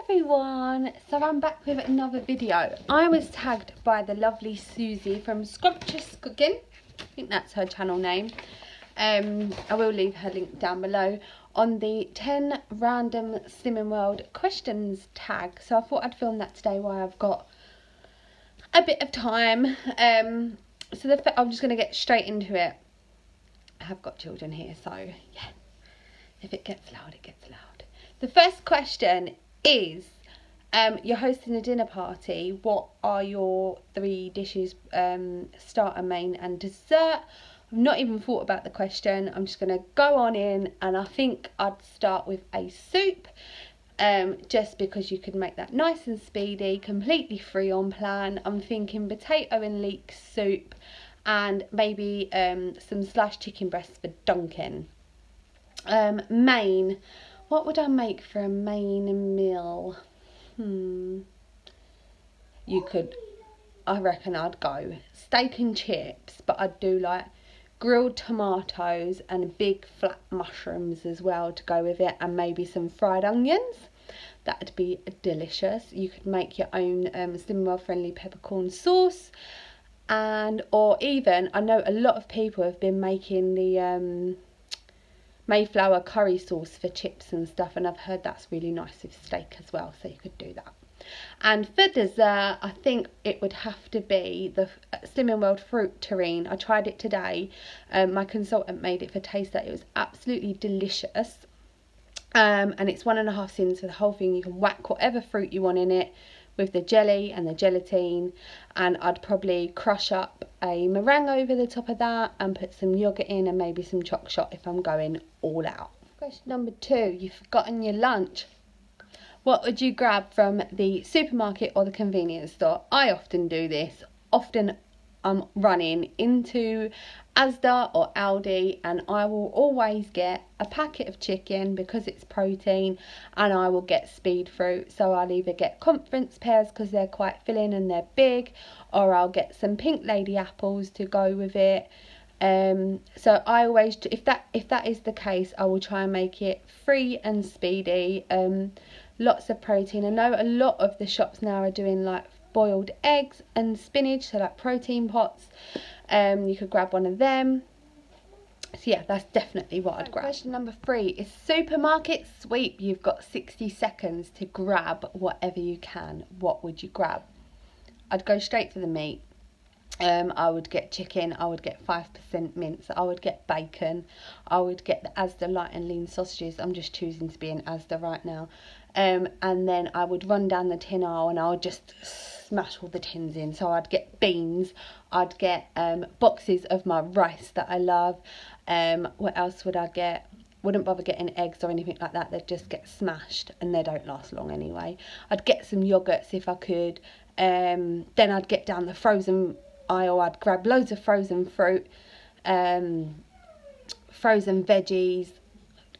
everyone, so I'm back with another video. I was tagged by the lovely Susie from Scrumptious Cooking. I think that's her channel name. I will leave her link down below on the 10 random Slimming World questions tag. So I thought I'd film that today while I've got a bit of time. I'm just going to get straight into it. I have got children here, so yeah, if it gets loud, it gets loud. The first question is, you're hosting a dinner party. What are your 3 dishes, starter, main and dessert? I've not even thought about the question. I'm just going to go on in, and I think I'd start with a soup, just because you could make that nice and speedy, completely free on plan. I'm thinking potato and leek soup and maybe some sliced chicken breasts for Duncan. Main. What would I make for a main meal? I reckon I'd go steak and chips, but I'd do like grilled tomatoes and big flat mushrooms as well to go with it, and maybe some fried onions. That'd be delicious. You could make your own Slimming World friendly peppercorn sauce, or even, I know a lot of people have been making the Mayflower curry sauce for chips and stuff, and I've heard that's really nice with steak as well, so you could do that. And for dessert, I think it would have to be the Slimming World fruit terrine. I tried it today. My consultant made it for Taster. It was absolutely delicious. And it's 1.5 cents for the whole thing. You can whack whatever fruit you want in it with the jelly and the gelatine, and I'd probably crush up a meringue over the top of that and put some yogurt in and maybe some choc shot if I'm going all out. Question number 2, you've forgotten your lunch. What would you grab from the supermarket or the convenience store? I often do this. Often I'm running into Asda or Aldi, and I will always get a packet of chicken because it's protein, and I will get speed fruit. So I'll either get conference pears because they're quite filling and they're big, or I'll get some pink lady apples to go with it. So I always, if that is the case, I will try and make it free and speedy. Lots of protein. I know a lot of the shops now are doing like boiled eggs and spinach, so like protein pots. You could grab one of them. So yeah, that's definitely what I'd grab. Question number 3 is supermarket sweep. You've got 60 seconds to grab whatever you can. What would you grab? I'd go straight for the meat. I would get chicken, I would get 5% mince, I would get bacon, I would get the Asda light and lean sausages. I'm just choosing to be in Asda right now. And then I would run down the tin aisle and I would just smash all the tins in. So I'd get beans, I'd get boxes of my rice that I love. What else would I get? Wouldn't bother getting eggs or anything like that. They'd just get smashed and they don't last long anyway. I'd get some yogurts if I could. Then I'd get down the frozen aisle. I'd grab loads of frozen fruit, frozen veggies,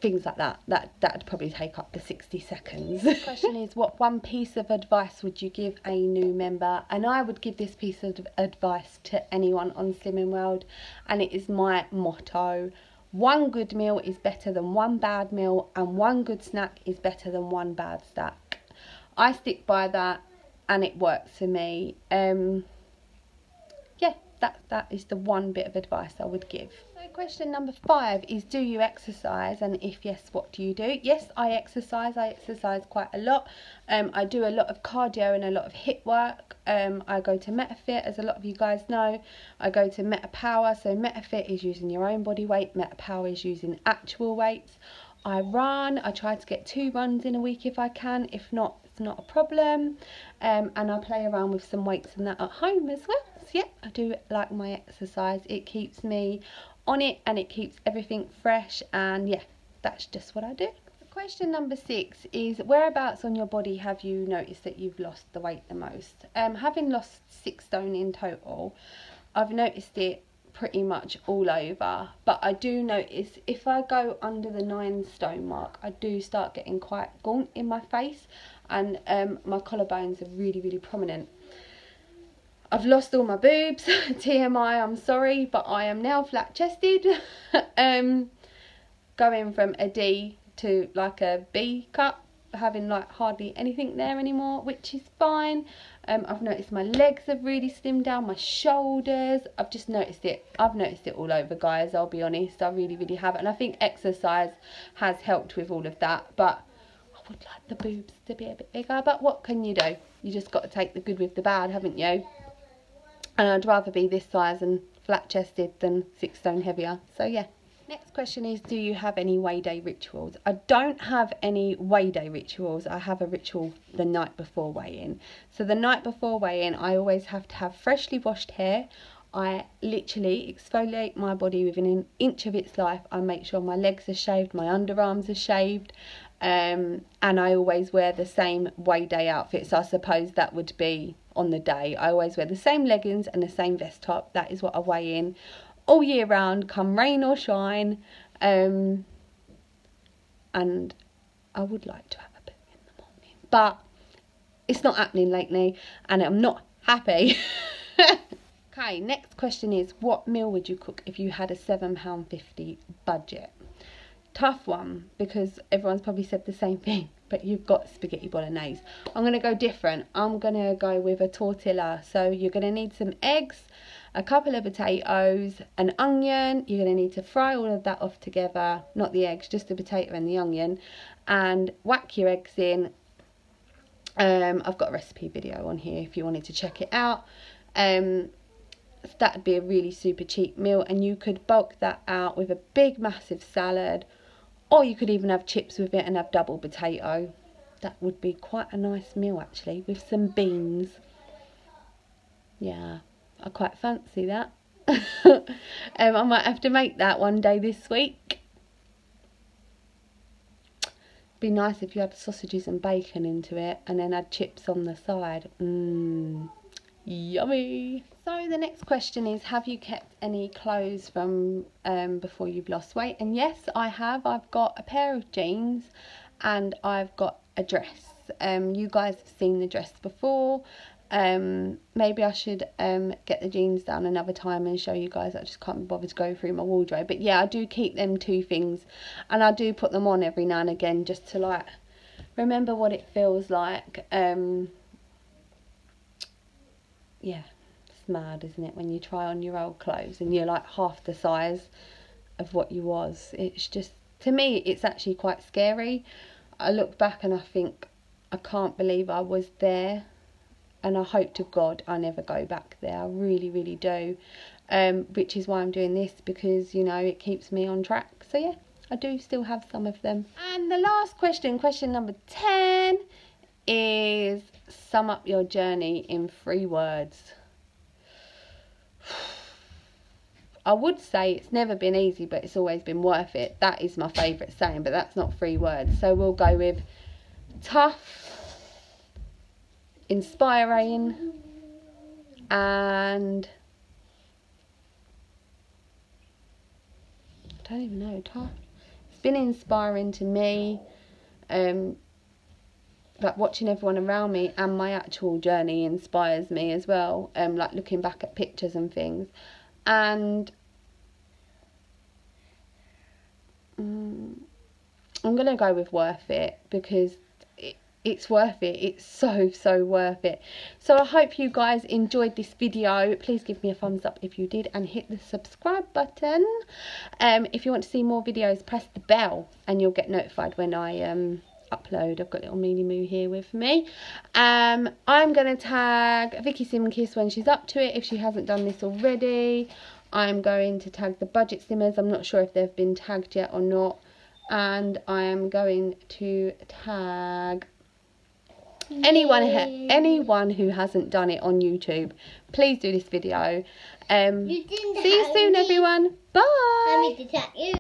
things like that. That'd probably take up to 60 seconds. The question is, what one piece of advice would you give a new member? And I would give this piece of advice to anyone on Slimming World, and it is my motto: one good meal is better than one bad meal, and one good snack is better than one bad snack. I stick by that, and it works for me. Yeah, that is the one bit of advice I would give. So question number 5 is, do you exercise? And if yes, what do you do? Yes, I exercise. I exercise quite a lot. I do a lot of cardio and a lot of HIIT work. I go to MetaFit, as a lot of you guys know. I go to MetaPower. So MetaFit is using your own body weight. MetaPower is using actual weights. I run. I try to get 2 runs in a week if I can. If not, it's not a problem. And I play around with some weights and that at home as well. So yeah, I do like my exercise. It keeps me on it and it keeps everything fresh, and yeah, that's just what I do. Question number 6 is, whereabouts on your body have you noticed that you've lost the weight the most? Having lost 6 stone in total, I've noticed it pretty much all over, but I do notice if I go under the 9 stone mark, I do start getting quite gaunt in my face, and my collarbones are really prominent. I've lost all my boobs. TMI, I'm sorry, but I am now flat chested. Going from a D to like a B cup. having like hardly anything there anymore, which is fine. I've noticed my legs have really slimmed down, my shoulders. I've just noticed it. I've noticed it all over, guys. I'll be honest. I really have. And I think exercise has helped with all of that. But I would like the boobs to be a bit bigger. But what can you do? You just got to take the good with the bad, haven't you? And I'd rather be this size and flat chested than 6 stone heavier. So yeah. Next question is, do you have any weigh day rituals? I don't have any weigh day rituals. I have a ritual the night before weigh-in. So the night before weigh-in, I always have to have freshly washed hair. I literally exfoliate my body within an inch of its life. I make sure my legs are shaved, my underarms are shaved. And I always wear the same weigh day outfit. So I suppose that would be on the day. I always wear the same leggings and the same vest top. That is what I weigh in all year round, come rain or shine. And I would like to have a bit in the morning, but it's not happening lately and I'm not happy. Okay, next question is, what meal would you cook if you had a £7.50 budget? Tough one, because everyone's probably said the same thing, but you've got spaghetti bolognese. I'm going to go different. I'm going to go with a tortilla. So you're going to need some eggs, a couple of potatoes, an onion. You're going to need to fry all of that off together, not the eggs, just the potato and the onion, and whack your eggs in. I've got a recipe video on here if you wanted to check it out. That'd be a really super cheap meal, and you could bulk that out with a big massive salad, or you could even have chips with it and have double potato. That would be quite a nice meal actually, with some beans. Yeah, I quite fancy that. I might have to make that one day this week. Be nice if you had sausages and bacon into it and then had chips on the side. Yummy. So the next question is, have you kept any clothes from before you've lost weight? And yes, I have. I've got a pair of jeans and I've got a dress. You guys have seen the dress before. Maybe I should get the jeans down another time and show you guys. I just can't be bothered to go through my wardrobe. But yeah, I do keep them two things, and I do put them on every now and again just to like remember what it feels like. Yeah, it's mad, isn't it, when you try on your old clothes and you're like half the size of what you was. It's just, to me, it's actually quite scary. I look back and I think, I can't believe I was there. And I hope to God I never go back there. I really do. Which is why I'm doing this, because, you know, it keeps me on track. So yeah, I do still have some of them. And the last question, question number 10, is sum up your journey in 3 words. I would say it's never been easy, but it's always been worth it. That is my favourite saying, but that's not 3 words. So we'll go with tough, inspiring, and I don't even know, tough. It's been inspiring to me, like watching everyone around me, and my actual journey inspires me as well, like looking back at pictures and things. And I'm gonna go with worth it, because it's worth it. It's so worth it. So I hope you guys enjoyed this video. Please give me a thumbs up if you did, and hit the subscribe button. If you want to see more videos, press the bell and you'll get notified when I upload. I've got little Mealy Moo here with me. I'm going to tag Vicky Simkiss when she's up to it, if she hasn't done this already. I'm going to tag the Budget Slimmers. I'm not sure if they've been tagged yet or not. And I am going to tag anyone who hasn't done it on YouTube. Please do this video. See you soon, everyone. Bye.